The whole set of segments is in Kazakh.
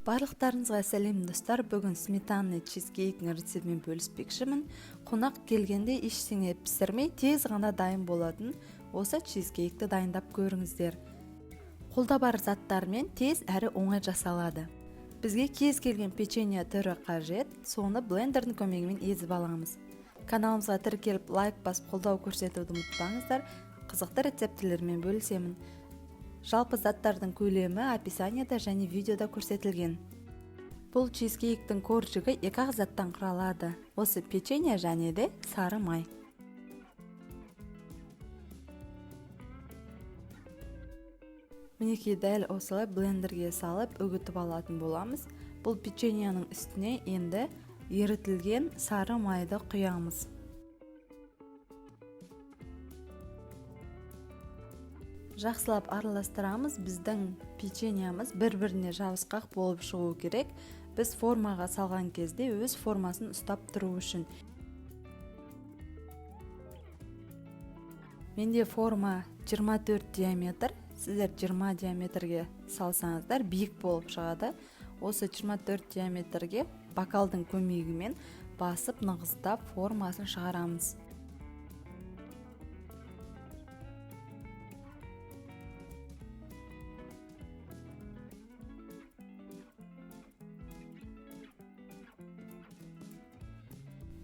Барлықтарыңызға сәлем достар. Бүгін сметанный чизкейктің рецептімен бөліспекшімін. Қонақ келгенде ештеңе пісірмей тез ғана дайын болатын осы чизкейкті дайындап көріңіздер. Қолда бар заттармен тез әрі оңай жасалады. Бізге кез келген печенье түрі қажет, соны блендердің көмегімен езіп аламыз. Каналымызға тіркеліп лайк басып қолдау көрсетуді ұмытпаңыздар. Қызықты рецептілермен бөлісемін. Жалпы заттардың көлемі описанияда және видеода көрсетілген. Бұл чизкейктің коржигі 2 заттан құралады. Осы печенье және де сары май. Мінекей дәл осылай блендерге салып үгітіп алатын боламыз. Бұл печеньенің үстіне енді ерітілген сары майды құямыз. Жақсылап араластырамыз. Біздің печеньеміз бір-біріне жабысқақ болып шығу керек. Біз формаға салған кезде өз формасын ұстап тұру үшін. Менде форма 24 диаметр. Сіздер 20 диаметрге салсаңыздар биік болып шығады. Осы 24 диаметрге бокалдың көмегімен басып нығыздап формасын шығарамыз.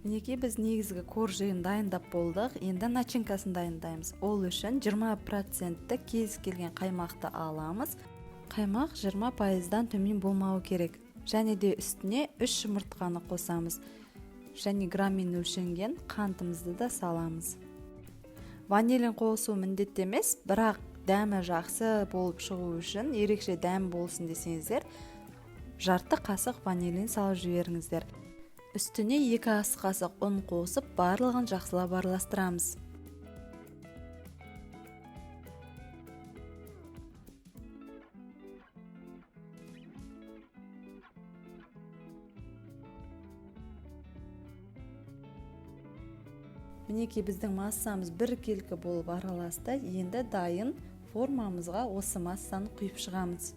Мінекей біз негізгі коржиын дайындап болдық, енді начинкасын дайындаймыз. Ол үшін 20% кез келген қаймақты аламыз. Қаймақ 20%-дан төмен болмауы керек. Және де үстіне 3 жұмыртқаны қосамыз. Және граммен өлшенген қантымызды да саламыз. Ванилин қосу міндетті емес, бірақ дәмі жақсы болып шығу үшін, ерекше дәм болсын десеңіздер, жарты қасық ванилин салып жіберіңіздер. Үстіне 2 ас қасық ұн қосып, барлығын жақсылап араластырамыз. Мінекей біздің массамыз бір келкі болып араласты. Енді дайын формамызға осы массаны құйып шығамыз.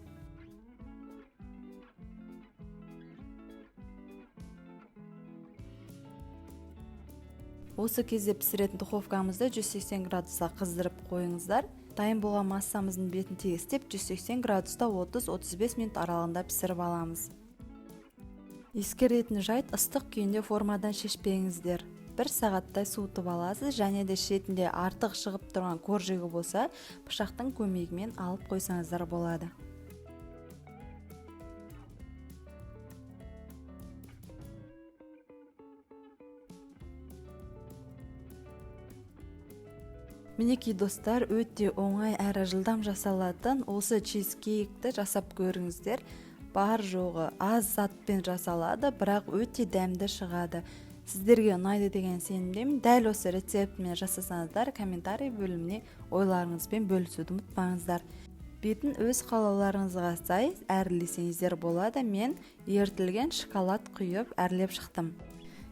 Осы кезде пісіретін духовкамызды 180 градуста қыздырып қойыңыздар. Дайын болған массамыздың бетін тегістеп 180 градуста 30-35 минут аралығында пісіріп аламыз. Ескеретін жайт, ыстық күйінде формадан шешпеңіздер. 1 сағаттай суытып аласыз, және де шетінде артық шығып тұрған коржигі болса, пышақтың көмегімен алып қойсаңыздар болады. Мінекей достар, өте оңай әрі жылдам жасалатын осы чизкейкті жасап көріңіздер. Бар жоғы аз затпен жасалады, бірақ өте дәмді шығады. Сіздерге ұнайды деген сенімдемін. Дәл осы рецептімен жасасаңыздар, комментарий бөліміне ойларыңызбен бөлісуді ұмытпаңыздар. Бетін өз қалауларыңызға сай әрлесеңіздер болады. Мен ерітілген шоколад құйып әрлеп шықтым.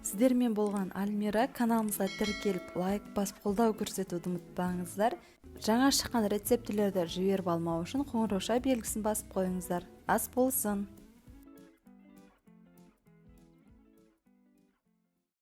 Сіздермен болған Альмира. Каналымызға тіркеліп лайк басып қолдау көрсетуді ұмытпаңыздар. Жаңа шыққан рецептілерді жіберіп алмау үшін қоңырауша белгісін басып қойыңыздар. Ас болсын!